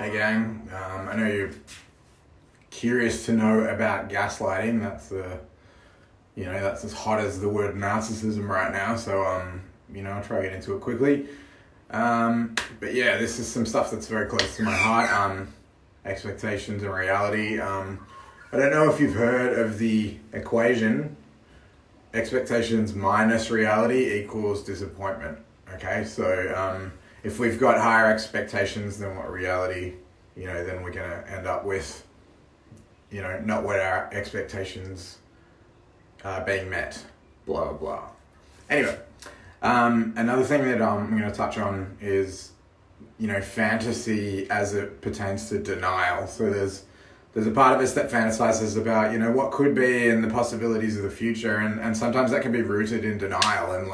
Hey gang, I know you're curious to know about gaslighting. That's as hot as the word narcissism right now. So I'll try to get into it quickly. But yeah, this is some stuff that's very close to my heart. Expectations and reality. I don't know if you've heard of the equation. Expectations minus reality equals disappointment. Okay, so if we've got higher expectations than what reality, then we're going to end up with, not what our expectations are being met, blah, blah, blah. Anyway, another thing that I'm going to touch on is, fantasy as it pertains to denial. So there's a part of us that fantasizes about, what could be and the possibilities of the future. And sometimes that can be rooted in denial and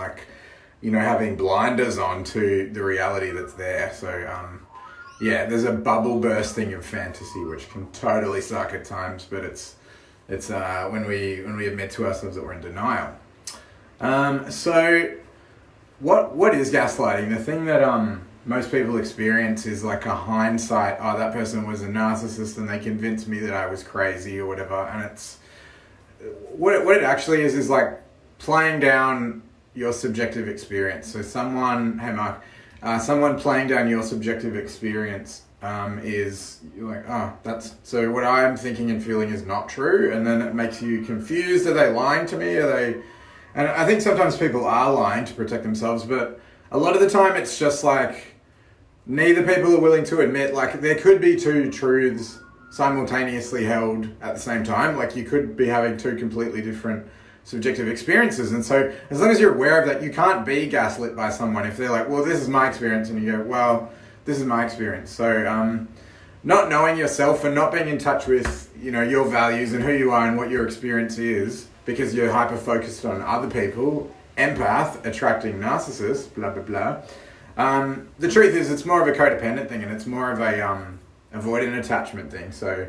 having blinders on to the reality that's there. So, there's a bubble bursting of fantasy, which can totally suck at times, but it's when we admit to ourselves that we're in denial. So what is gaslighting? The thing that most people experience is like a hindsight. Oh, that person was a narcissist and they convinced me that I was crazy or whatever. And it's what it actually is like playing down your subjective experience. So someone playing down your subjective experience is you're like, oh, that's so what I'm thinking and feeling is not true, and then it makes you confused. Are they lying to me? And I think sometimes people are lying to protect themselves, but a lot of the time it's just like neither people are willing to admit, like there could be two truths simultaneously held at the same time. Like you could be having two completely different subjective experiences. And so as long as you're aware of that, you can't be gaslit by someone if they're like, well, this is my experience, and you go, well, this is my experience. So not knowing yourself and not being in touch with your values and who you are and what your experience is, because you're hyper focused on other people, empath, attracting narcissists, blah blah blah. The truth is it's more of a codependent thing, and it's more of a avoidant attachment thing. So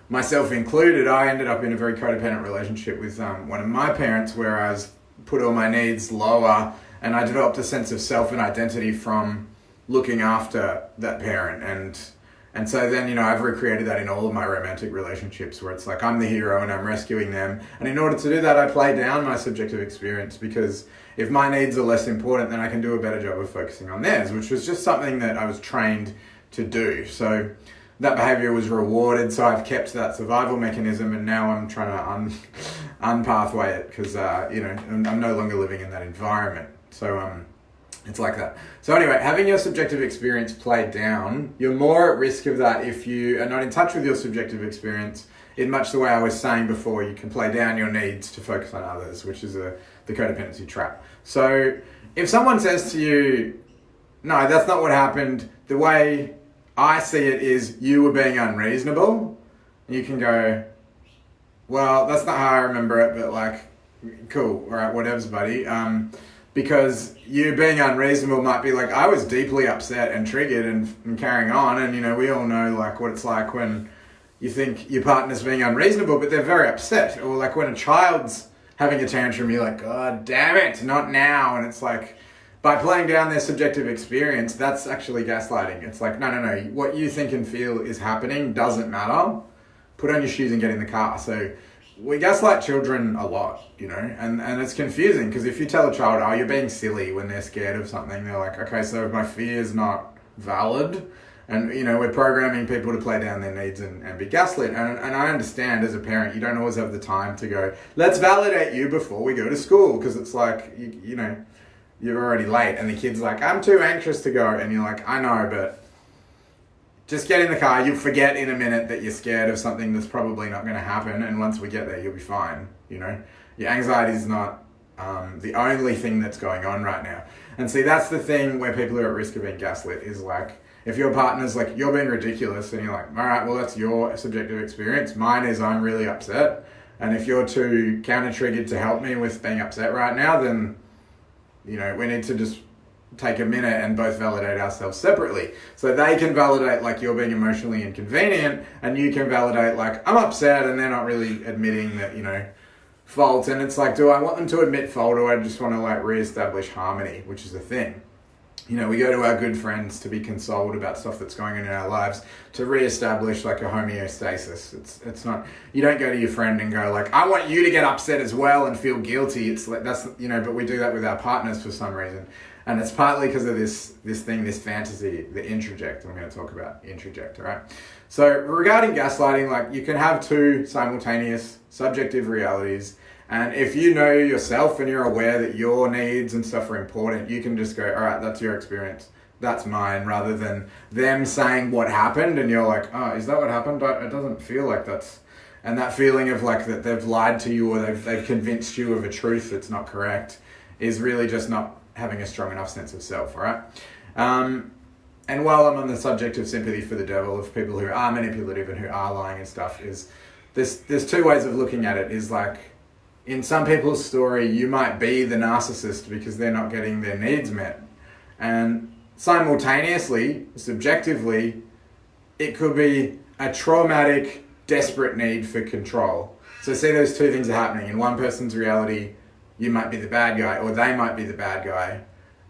myself included, I ended up in a very codependent relationship with one of my parents, where I was put all my needs lower, and I developed a sense of self and identity from looking after that parent. And so then, I've recreated that in all of my romantic relationships, where it's like I'm the hero and I'm rescuing them. And in order to do that, I play down my subjective experience, because if my needs are less important, then I can do a better job of focusing on theirs, which was just something that I was trained to do. So that behavior was rewarded, so I've kept that survival mechanism, and now I'm trying to unpathway it, because I'm no longer living in that environment. So it's like that. So anyway, having your subjective experience played down, you're more at risk of that if you are not in touch with your subjective experience. In much the way I was saying before, you can play down your needs to focus on others, which is the codependency trap. So if someone says to you, no, that's not what happened, the way I see it is you were being unreasonable, you can go, well, that's not how I remember it, but cool, all right, whatever's buddy. Because you being unreasonable might be like, I was deeply upset and triggered and carrying on, and we all know what it's like when you think your partner's being unreasonable, but they're very upset, or when a child's having a tantrum, you're like, God damn it, not now, and it's like, by playing down their subjective experience, that's actually gaslighting. It's like, no, what you think and feel is happening doesn't matter. Put on your shoes and get in the car. So we gaslight children a lot, and it's confusing, because if you tell a child, oh, you're being silly, when they're scared of something, they're like, okay, so my fear is not valid. And, we're programming people to play down their needs and be gaslit. And I understand as a parent, you don't always have the time to go, let's validate you before we go to school, because it's like, you're already late, and the kid's like, I'm too anxious to go. And you're like, I know, but just get in the car. You'll forget in a minute that you're scared of something that's probably not going to happen. And once we get there, you'll be fine. Your anxiety is not the only thing that's going on right now. And see, that's the thing where people are at risk of being gaslit, is if your partner's like, you're being ridiculous, and you're like, all right, well, that's your subjective experience. Mine is I'm really upset. And if you're too counter-triggered to help me with being upset right now, then we need to just take a minute and both validate ourselves separately. So they can validate you're being emotionally inconvenient, and you can validate I'm upset, and they're not really admitting that, fault. And it's like, do I want them to admit fault, or I just want to reestablish harmony, which is the thing. we go to our good friends to be consoled about stuff that's going on in our lives to reestablish like a homeostasis. It's not, you don't go to your friend and go like, I want you to get upset as well and feel guilty. It's like, that's, but we do that with our partners for some reason. And it's partly because of this fantasy, the introject. I'm going to talk about introject, all right? So regarding gaslighting, like you can have two simultaneous subjective realities. And if you know yourself and you're aware that your needs and stuff are important, you can just go, all right, that's your experience. That's mine, rather than them saying what happened and you're like, oh, is that what happened? It doesn't feel like that's... And that feeling of like that they've lied to you or they've convinced you of a truth that's not correct is really just not having a strong enough sense of self, all right? And while I'm on the subject of sympathy for the devil, of people who are manipulative and who are lying and stuff, is there's two ways of looking at it. Is like, in some people's story, you might be the narcissist because they're not getting their needs met. And simultaneously, subjectively, it could be a traumatic, desperate need for control. So see, those two things are happening. In one person's reality, you might be the bad guy, or they might be the bad guy.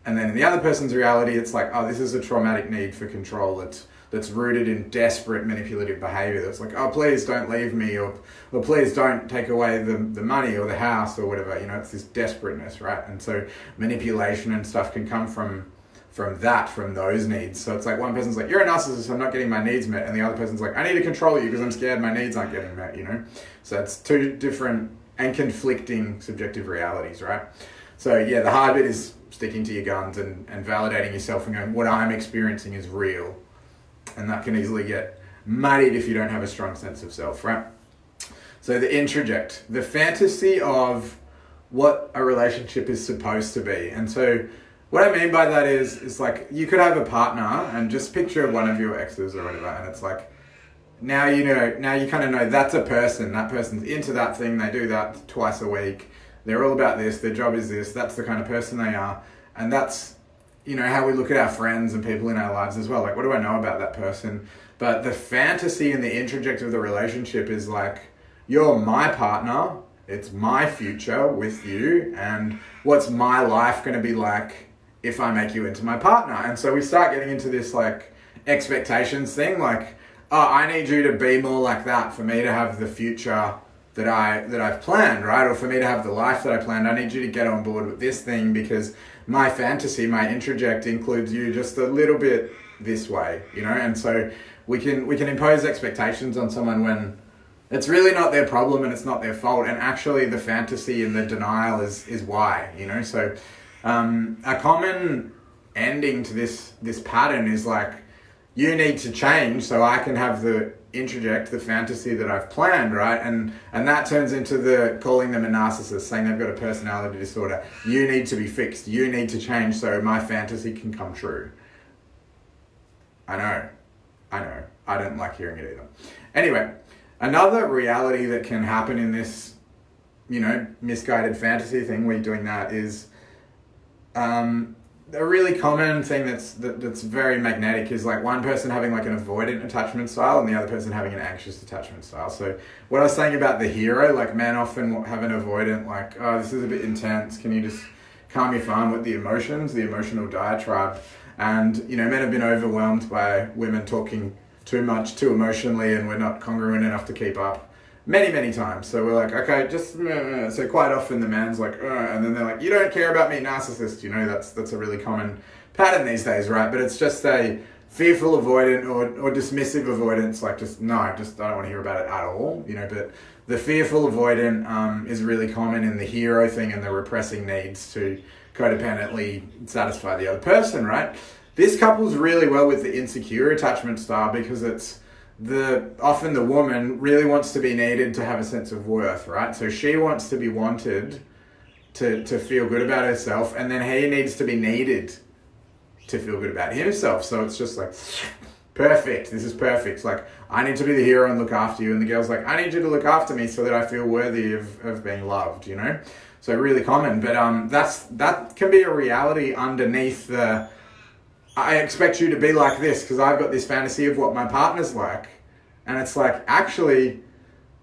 And then in the other person's reality, it's like, oh, this is a traumatic need for control that's rooted in desperate manipulative behavior. That's like, oh, please don't leave me, or please don't take away the money or the house or whatever. It's this desperateness, right? And so manipulation and stuff can come from those needs. So it's like one person's like, you're a narcissist, I'm not getting my needs met. And the other person's like, I need to control you because I'm scared my needs aren't getting met, So it's two different and conflicting subjective realities, right? So yeah, the hard bit is sticking to your guns and validating yourself and going, what I'm experiencing is real. And that can easily get muddied if you don't have a strong sense of self, right? So the introject, the fantasy of what a relationship is supposed to be. And so what I mean by that is like, you could have a partner and just picture one of your exes or whatever, and it's like, now you kind of know that's a person, that person's into that thing, they do that twice a week, they're all about this, their job is this, that's the kind of person they are. And that's, how we look at our friends and people in our lives as well. Like, what do I know about that person? But the fantasy and the introject of the relationship is like, you're my partner, it's my future with you, and what's my life going to be like if I make you into my partner? And so we start getting into this like expectations thing, like, oh, I need you to be more like that for me to have the future that I've planned, right? Or for me to have the life that I planned, I need you to get on board with this thing because my fantasy, my introject includes you just a little bit this way, And so we can impose expectations on someone when it's really not their problem and it's not their fault. And actually the fantasy and the denial is why, So a common ending to this pattern is like, you need to change so I can have the introject, the fantasy that I've planned, right? And that turns into calling them a narcissist, saying they've got a personality disorder. You need to be fixed. You need to change so my fantasy can come true. I know. I don't like hearing it either. Anyway, another reality that can happen in this, misguided fantasy thing, we're doing that, is a really common thing that's very magnetic is like one person having like an avoidant attachment style and the other person having an anxious attachment style. So what I was saying about the hero, like men often have an avoidant, like, oh, this is a bit intense, can you just calm your farm with the emotions, the emotional diatribe. And, men have been overwhelmed by women talking too much, too emotionally, and we're not congruent enough to keep up. Many, many times. So we're like, okay, just... So quite often the man's like, and then they're like, you don't care about me, narcissist. That's a really common pattern these days, right? But it's just a fearful avoidant or dismissive avoidance, like I don't want to hear about it at all, But the fearful avoidant is really common in the hero thing and the repressing needs to codependently satisfy the other person, right? This couples really well with the insecure attachment style because it's often the woman really wants to be needed to have a sense of worth, right? So she wants to be wanted to feel good about herself, and then he needs to be needed to feel good about himself. So it's just like, perfect, this is perfect. Like, I need to be the hero and look after you, and the girl's like, I need you to look after me so that I feel worthy of being loved, So really common, but that can be a reality underneath the, I expect you to be like this because I've got this fantasy of what my partner's like. And it's like, actually,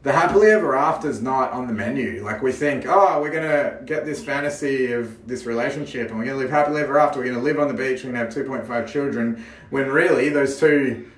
the happily ever after is not on the menu. Like we think, oh, we're going to get this fantasy of this relationship and we're going to live happily ever after. We're going to live on the beach. We're going to have 2.5 children. When really those two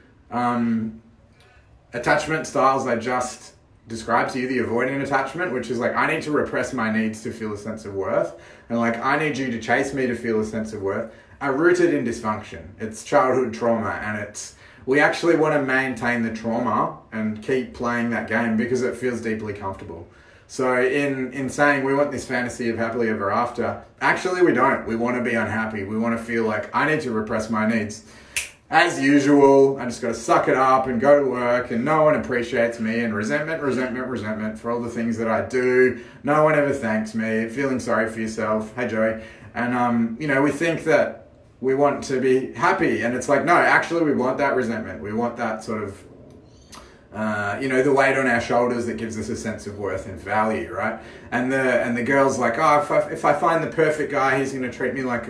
attachment styles I just described to you, the avoidant attachment, which is like, I need to repress my needs to feel a sense of worth. And like, I need you to chase me to feel a sense of worth, are rooted in dysfunction. It's childhood trauma, and we actually want to maintain the trauma and keep playing that game because it feels deeply comfortable. So in saying we want this fantasy of happily ever after, actually we don't. We want to be unhappy. We want to feel like I need to repress my needs. As usual, I just got to suck it up and go to work and no one appreciates me, and resentment for all the things that I do. No one ever thanks me, feeling sorry for yourself. Hey, Joey. And, we think that we want to be happy, and it's like, no, actually we want that resentment. We want that sort of, the weight on our shoulders that gives us a sense of worth and value, right? And the girl's like, oh, if I find the perfect guy, he's going to treat me like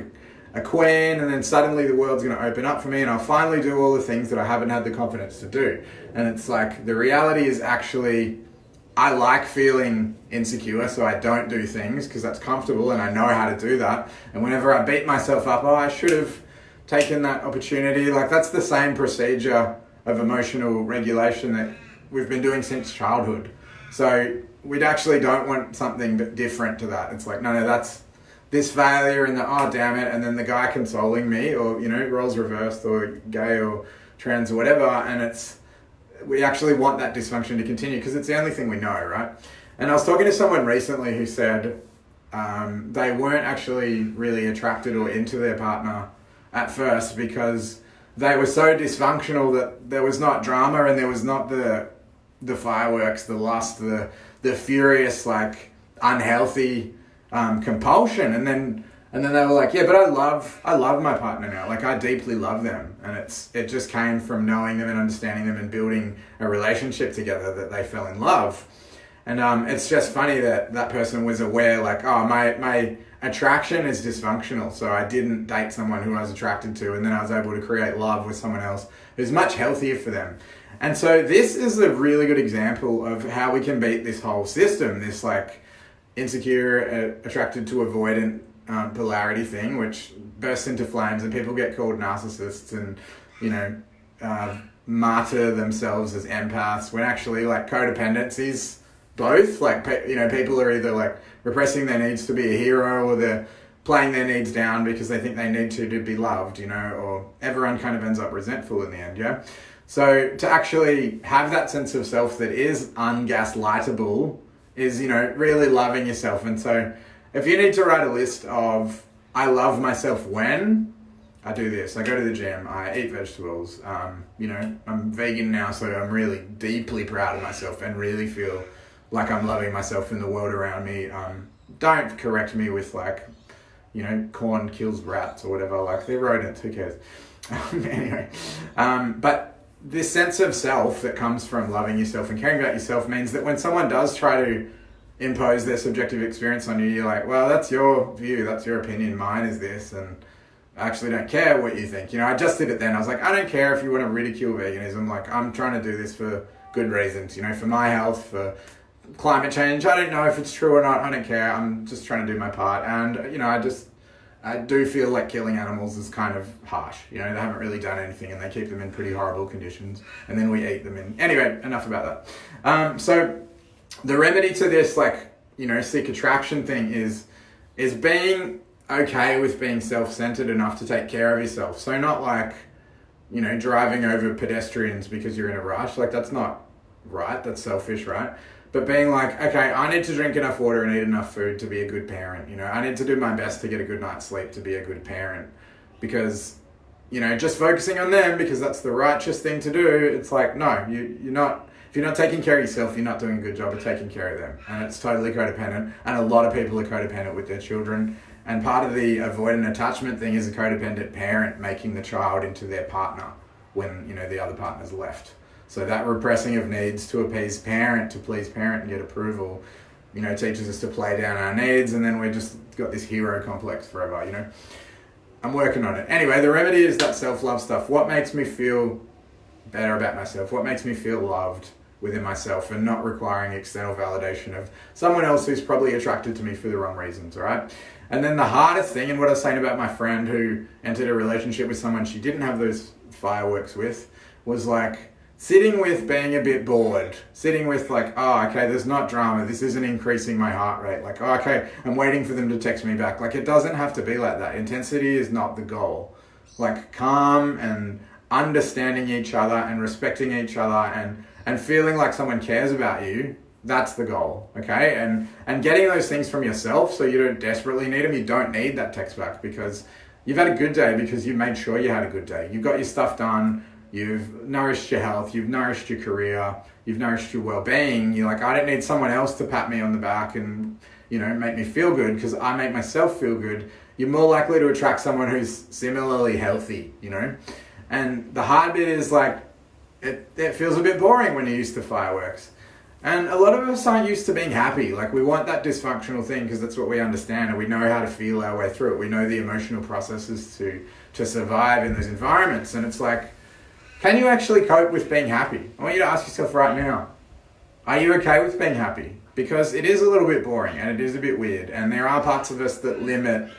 a queen, and then suddenly the world's going to open up for me and I'll finally do all the things that I haven't had the confidence to do. And it's like, the reality is actually, I like feeling insecure, so I don't do things because that's comfortable and I know how to do that. And whenever I beat myself up, I should have taken that opportunity. Like, that's the same procedure of emotional regulation that we've been doing since childhood. So we actually don't want something different to that. It's like, no, that's this failure and oh, damn it. And then the guy consoling me, or, roles reversed, or gay or trans or whatever. And we actually want that dysfunction to continue because it's the only thing we know, right? And I was talking to someone recently who said they weren't actually really attracted or into their partner at first because they were so dysfunctional that there was not drama and there was not the fireworks, the lust, the furious, like, unhealthy compulsion. And then they were like, yeah, but I love my partner now. Like, I deeply love them. And it just came from knowing them and understanding them and building a relationship together that they fell in love. And it's just funny that person was aware, like, oh, my attraction is dysfunctional. So I didn't date someone who I was attracted to. And then I was able to create love with someone else who's much healthier for them. And so this is a really good example of how we can beat this whole system, this like insecure, attracted to avoidant polarity thing, which bursts into flames and people get called narcissists and, martyr themselves as empaths, when actually, like, codependencies, both, like, people are either like repressing their needs to be a hero, or they're playing their needs down because they think they need to be loved, or everyone kind of ends up resentful in the end, yeah? So to actually have that sense of self that is ungaslightable is, really loving yourself. And so if you need to write a list of, I love myself when I do this, I go to the gym, I eat vegetables, I'm vegan now, so I'm really deeply proud of myself and really feel like I'm loving myself in the world around me. Don't correct me with, like, corn kills rats or whatever, like, they're rodents, who cares? Anyway, but this sense of self that comes from loving yourself and caring about yourself means that when someone does try to impose their subjective experience on you, you're like, well, that's your view, that's your opinion, mine is this, and I actually don't care what you think. I just did it then. I was like, I don't care if you want to ridicule veganism. Like, I'm trying to do this for good reasons, for my health, for climate change. I don't know if it's true or not. I don't care. I'm just trying to do my part. And, I do feel like killing animals is kind of harsh. They haven't really done anything and they keep them in pretty horrible conditions. And then we eat them in. Anyway, enough about that. So the remedy to this, like, seek attraction thing is being okay with being self-centered enough to take care of yourself. So not like, driving over pedestrians because you're in a rush. Like, that's not right. That's selfish, right? But being like, okay, I need to drink enough water and eat enough food to be a good parent. I need to do my best to get a good night's sleep to be a good parent. Because, just focusing on them because that's the righteous thing to do, it's like, no, you're not. If you're not taking care of yourself, you're not doing a good job of taking care of them. And it's totally codependent. And a lot of people are codependent with their children. And part of the avoidant attachment thing is a codependent parent making the child into their partner when, the other partner's left. So that repressing of needs to appease parent, to please parent and get approval, teaches us to play down our needs, and then we just got this hero complex forever, I'm working on it. Anyway, the remedy is that self-love stuff. What makes me feel better about myself? What makes me feel loved? within myself and not requiring external validation of someone else who's probably attracted to me for the wrong reasons, all right? And then the hardest thing, and what I was saying about my friend who entered a relationship with someone she didn't have those fireworks with, was like sitting with being a bit bored, sitting with like, oh, okay, there's not drama, this isn't increasing my heart rate, like, oh, okay, I'm waiting for them to text me back. Like, it doesn't have to be like that. Intensity is not the goal. Like, calm and understanding each other and respecting each other and feeling like someone cares about you, that's the goal, okay? And getting those things from yourself so you don't desperately need them. You don't need that text back because you've had a good day, because you made sure you had a good day. You got your stuff done, you've nourished your health, you've nourished your career, you've nourished your well-being. You're like, I don't need someone else to pat me on the back and, you know, make me feel good because I make myself feel good. You're more likely to attract someone who's similarly healthy, you know? And the hard bit is like, it feels a bit boring when you're used to fireworks. And a lot of us aren't used to being happy. Like, we want that dysfunctional thing because that's what we understand and we know how to feel our way through it. We know the emotional processes to survive in those environments. And it's like, can you actually cope with being happy? I want you to ask yourself right now, are you okay with being happy? Because it is a little bit boring and it is a bit weird. And there are parts of us that limit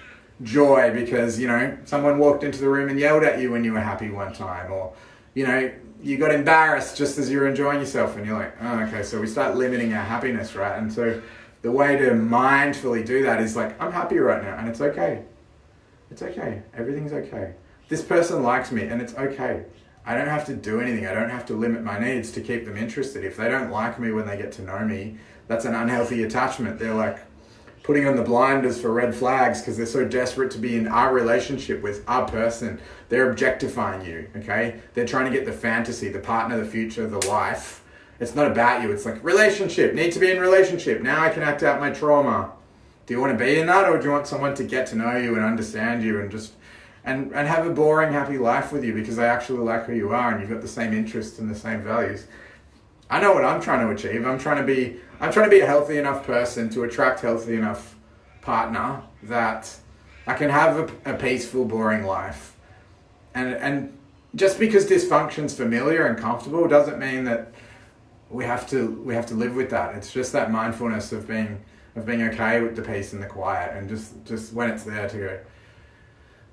joy because, you know, someone walked into the room and yelled at you when you were happy one time, or, you know, you got embarrassed just as you were enjoying yourself and you're like, oh, okay, so we start limiting our happiness, right? And so the way to mindfully do that is like, I'm happy right now and it's okay. It's okay. Everything's okay. This person likes me and it's okay. I don't have to do anything. I don't have to limit my needs to keep them interested. If they don't like me when they get to know me, that's an unhealthy attachment. They're like putting on the blinders for red flags because they're so desperate to be in our relationship with our person. They're objectifying you, okay? They're trying to get the fantasy, the partner, the future, the life. It's not about you. It's like, relationship, need to be in relationship. Now I can act out my trauma. Do you want to be in that, or do you want someone to get to know you and understand you and just and have a boring, happy life with you because they actually like who you are and you've got the same interests and the same values? I know what I'm trying to achieve. I'm trying to be a healthy enough person to attract healthy enough partner that I can have a peaceful, boring life. And just because dysfunction's familiar and comfortable doesn't mean that we have to live with that. It's just that mindfulness of being okay with the peace and the quiet, and just when it's there to go,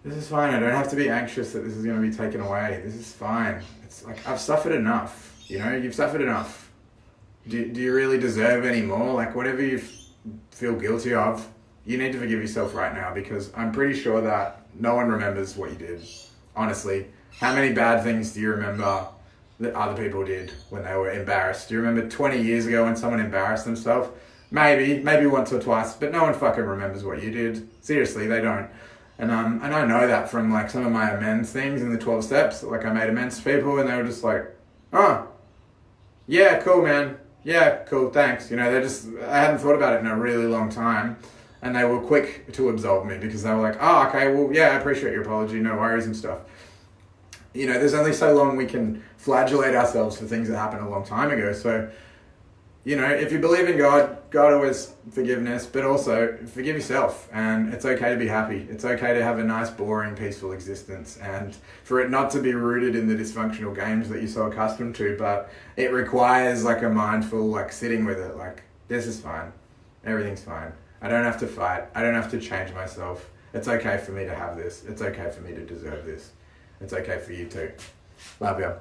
this is fine. I don't have to be anxious that this is going to be taken away. This is fine. It's like, I've suffered enough. You know, you've suffered enough. Do you really deserve any more? Like, whatever you feel guilty of, you need to forgive yourself right now, because I'm pretty sure that no one remembers what you did. Honestly, how many bad things do you remember that other people did when they were embarrassed? Do you remember 20 years ago when someone embarrassed themselves? Maybe once or twice, but no one fucking remembers what you did. Seriously, they don't. And I know that from like some of my amends things in the 12 steps. Like, I made amends to people and they were just like, oh, yeah, cool, man. Yeah, cool, thanks. You know, I hadn't thought about it in a really long time. And they were quick to absolve me because they were like, oh, okay, well, yeah, I appreciate your apology, no worries and stuff. You know, there's only so long we can flagellate ourselves for things that happened a long time ago. So, you know, if you believe in God always forgiveness, but also forgive yourself. And it's okay to be happy. It's okay to have a nice, boring, peaceful existence. And for it not to be rooted in the dysfunctional games that you're so accustomed to, but it requires like a mindful, like sitting with it, like, this is fine. Everything's fine. I don't have to fight. I don't have to change myself. It's okay for me to have this. It's okay for me to deserve this. It's okay for you too. Love you.